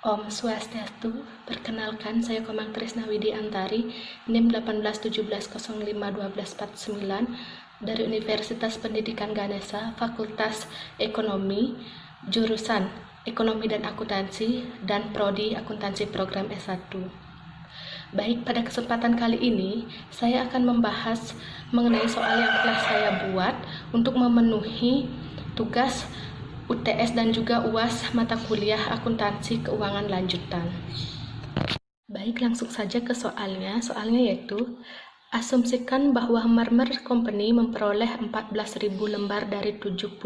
Om Swastiastu, perkenalkan saya Komang Trisnawidi Antari, NIM 1817051249 dari Universitas Pendidikan Ganesha, Fakultas Ekonomi, jurusan Ekonomi dan Akuntansi, dan Prodi Akuntansi Program S1. Baik, pada kesempatan kali ini, saya akan membahas mengenai soal yang telah saya buat untuk memenuhi tugas UTS dan juga UAS mata kuliah akuntansi keuangan lanjutan. Baik, langsung saja ke soalnya. Soalnya yaitu, asumsikan bahwa Marmer Company memperoleh 14.000 lembar dari 70.000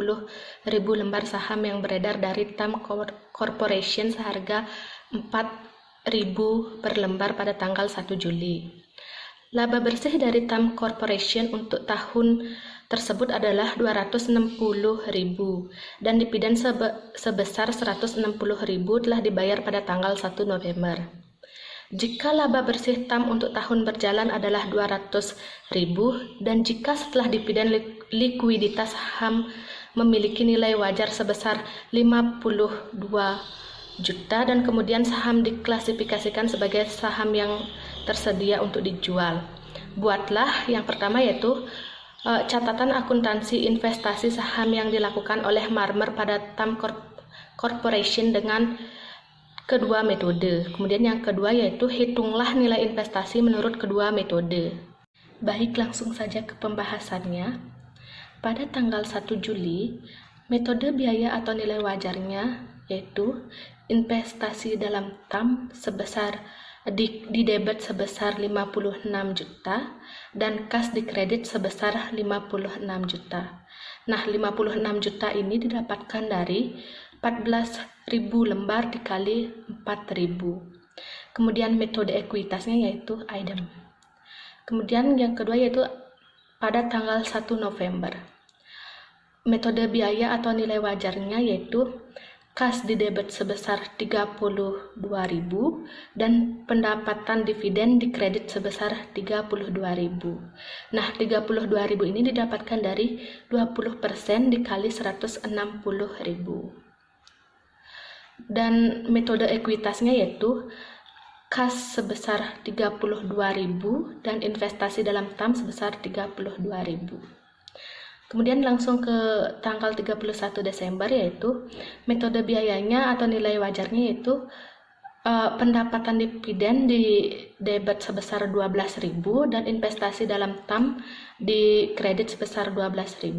lembar saham yang beredar dari TAM Corporation seharga 4.000 per lembar pada tanggal 1 Juli. Laba bersih dari TAM Corporation untuk tahun tersebut adalah 260.000 dan dividen sebesar 160.000 telah dibayar pada tanggal 1 November. Jika laba bersih TAM untuk tahun berjalan adalah 200.000 dan jika setelah dividen likuiditas saham memiliki nilai wajar sebesar 52 juta dan kemudian saham diklasifikasikan sebagai saham yang tersedia untuk dijual. Buatlah yang pertama yaitu catatan akuntansi investasi saham yang dilakukan oleh Marmer pada TAM Corporation dengan kedua metode. Kemudian yang kedua yaitu hitunglah nilai investasi menurut kedua metode. Baik, langsung saja ke pembahasannya. Pada tanggal 1 Juli, metode biaya atau nilai wajarnya yaitu investasi dalam TAM sebesar di debit sebesar 56 juta dan kas di kredit sebesar 56 juta. Nah, 56 juta ini didapatkan dari 14.000 lembar dikali 4.000. Kemudian metode ekuitasnya yaitu item. Kemudian yang kedua yaitu pada tanggal 1 November. Metode biaya atau nilai wajarnya yaitu kas di debit sebesar 32.000 dan pendapatan dividen di kredit sebesar 32.000. Nah, 32.000 ini didapatkan dari 20% dikali 160.000. Dan metode ekuitasnya yaitu kas sebesar 32.000 dan investasi dalam TAM sebesar 32.000. Kemudian langsung ke tanggal 31 Desember yaitu metode biayanya atau nilai wajarnya yaitu pendapatan dividen di debit sebesar 12.000 dan investasi dalam TAM di kredit sebesar 12.000.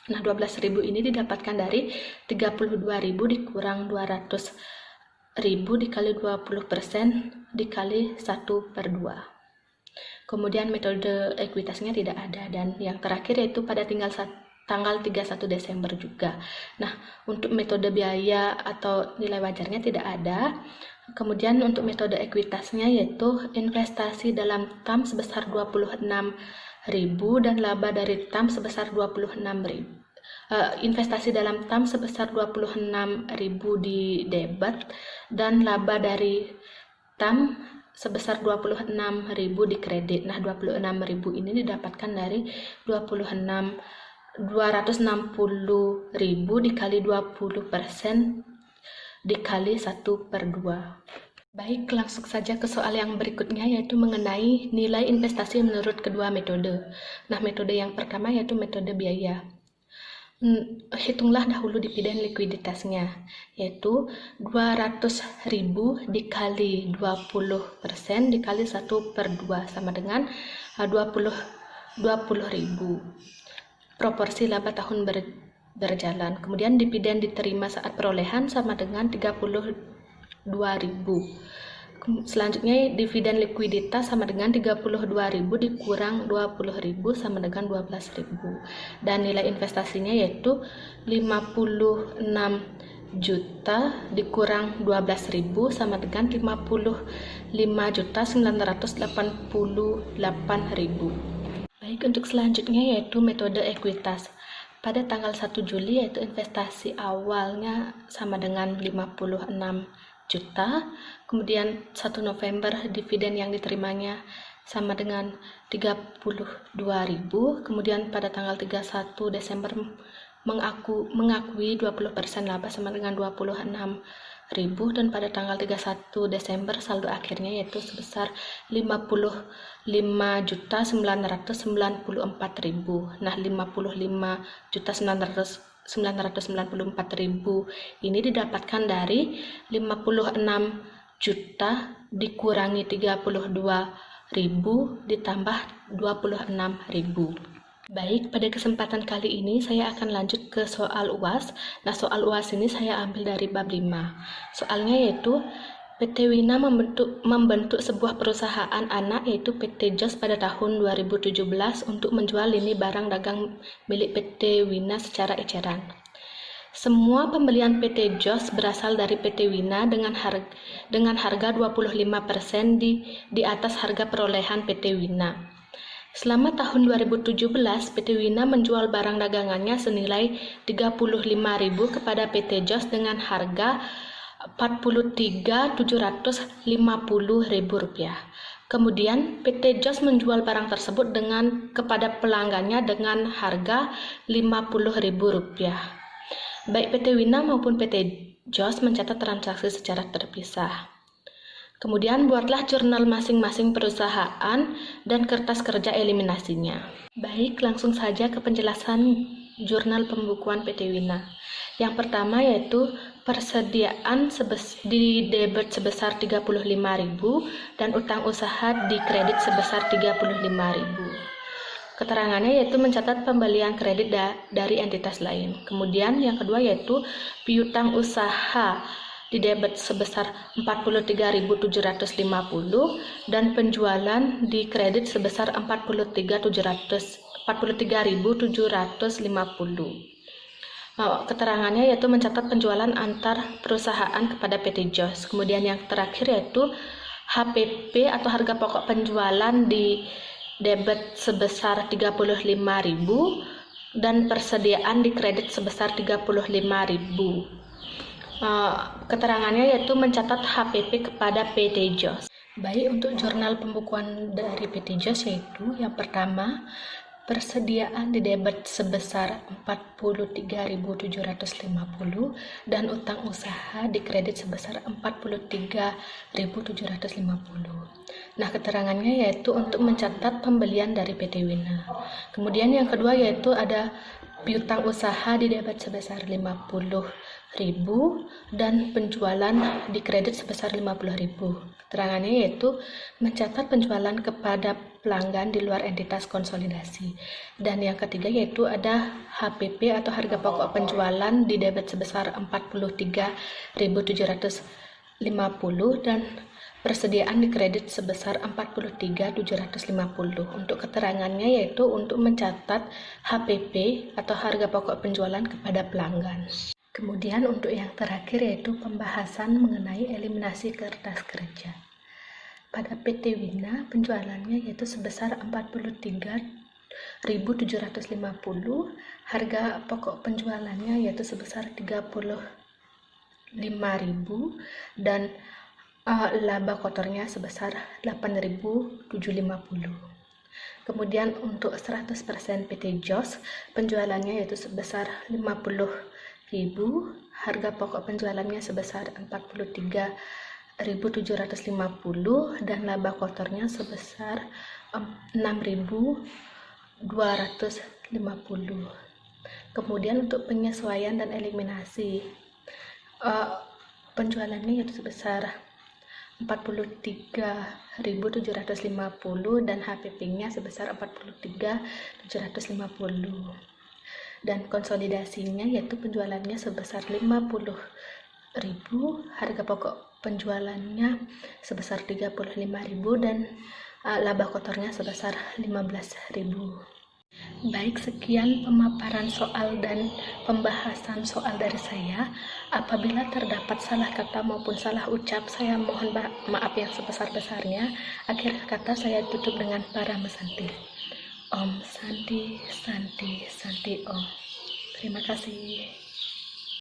Nah, 12.000 ini didapatkan dari 32.000 dikurang 200.000 dikali 20% dikali 1/2. Kemudian metode ekuitasnya tidak ada, dan yang terakhir yaitu pada tanggal 31 Desember juga. Nah, untuk metode biaya atau nilai wajarnya tidak ada. Kemudian untuk metode ekuitasnya yaitu investasi dalam TAM sebesar 26.000 dan laba dari TAM sebesar 26.000. Investasi dalam TAM sebesar 26.000 di debit dan laba dari TAM sebesar 26.000 di kredit. Nah, 26.000 ini didapatkan dari 260.000 dikali 20% dikali 1/2. Baik, langsung saja ke soal yang berikutnya yaitu mengenai nilai investasi menurut kedua metode. Nah, metode yang pertama yaitu metode biaya. Hitunglah dahulu dividen likuiditasnya yaitu 200.000 dikali 20% dikali 1/2 sama dengan 20.000 proporsi laba tahun berjalan. Kemudian dividen diterima saat perolehan sama dengan 32.000. Selanjutnya dividen likuiditas sama dengan 32.000 dikurang 20.000 sama dengan 12.000. Dan nilai investasinya yaitu 56 juta dikurang 12.000 sama dengan 55.988.000. Baik, untuk selanjutnya yaitu metode ekuitas. Pada tanggal 1 Juli yaitu investasi awalnya sama dengan 56 juta, kemudian 1 November dividen yang diterimanya sama dengan 32.000, kemudian pada tanggal 31 Desember mengakui 20% laba sama dengan 26 dan pada tanggal 31 Desember saldo akhirnya yaitu sebesar 55.994.000. Nah, 55.994.000 ini didapatkan dari 56 juta dikurangi 32.000 ditambah 26.000. Baik, pada kesempatan kali ini saya akan lanjut ke soal UAS. Nah, soal UAS ini saya ambil dari bab 5. Soalnya yaitu PT Wina membentuk sebuah perusahaan anak yaitu PT JOS pada tahun 2017 untuk menjual lini barang dagang milik PT Wina secara eceran. Semua pembelian PT JOS berasal dari PT Wina dengan harga 25% di atas harga perolehan PT Wina. Selama tahun 2017, PT Wina menjual barang dagangannya senilai 35.000 kepada PT JOS dengan harga Rp43.750.000. Kemudian PT JOS menjual barang tersebut kepada pelanggannya dengan harga Rp50.000. Baik PT Wina maupun PT JOS mencatat transaksi secara terpisah. Kemudian buatlah jurnal masing-masing perusahaan dan kertas kerja eliminasinya. Baik, langsung saja ke penjelasan jurnal pembukuan PT Wina. Yang pertama yaitu persediaan di debit sebesar 35.000 dan utang usaha di kredit sebesar 35.000. Keterangannya yaitu mencatat pembelian kredit dari entitas lain. Kemudian yang kedua yaitu piutang usaha di debit sebesar 43.750 dan penjualan di kredit sebesar 43.750. Keterangannya yaitu mencatat penjualan antar perusahaan kepada PT JOS. Kemudian yang terakhir yaitu HPP atau harga pokok penjualan di debit sebesar 35.000 dan persediaan di kredit sebesar 35.000. Keterangannya yaitu mencatat HPP kepada PT JOS. Baik, untuk jurnal pembukuan dari PT JOS yaitu yang pertama persediaan di debit sebesar 43.750 dan utang usaha di kredit sebesar 43.750. Nah, keterangannya yaitu untuk mencatat pembelian dari PT Wina. Kemudian yang kedua yaitu ada piutang usaha di debit sebesar 50.000 dan penjualan di kredit sebesar 50.000. Keterangannya yaitu mencatat penjualan kepada pelanggan di luar entitas konsolidasi. Dan yang ketiga yaitu ada HPP atau harga pokok penjualan di debit sebesar 43.750 dan persediaan di kredit sebesar 43.750. Untuk keterangannya yaitu untuk mencatat HPP atau harga pokok penjualan kepada pelanggan. Kemudian untuk yang terakhir yaitu pembahasan mengenai eliminasi kertas kerja. Pada PT Wina penjualannya yaitu sebesar 43.750, harga pokok penjualannya yaitu sebesar 35.000 dan laba kotornya sebesar 8.750. Kemudian untuk 100% PT JOS penjualannya yaitu sebesar 50.000, harga pokok penjualannya sebesar 43.750 dan laba kotornya sebesar 6.250. Kemudian untuk penyesuaian dan eliminasi penjualannya yaitu sebesar 43.750 dan HPP-nya sebesar 43.750. Dan konsolidasinya yaitu penjualannya sebesar 50.000, harga pokok penjualannya sebesar 35.000 dan laba kotornya sebesar 15.000. Baik, sekian pemaparan soal dan pembahasan soal dari saya. Apabila terdapat salah kata maupun salah ucap, saya mohon maaf yang sebesar-besarnya. Akhir kata saya tutup dengan Parama Santi. Om Santi Santi Santi Om. Terima kasih.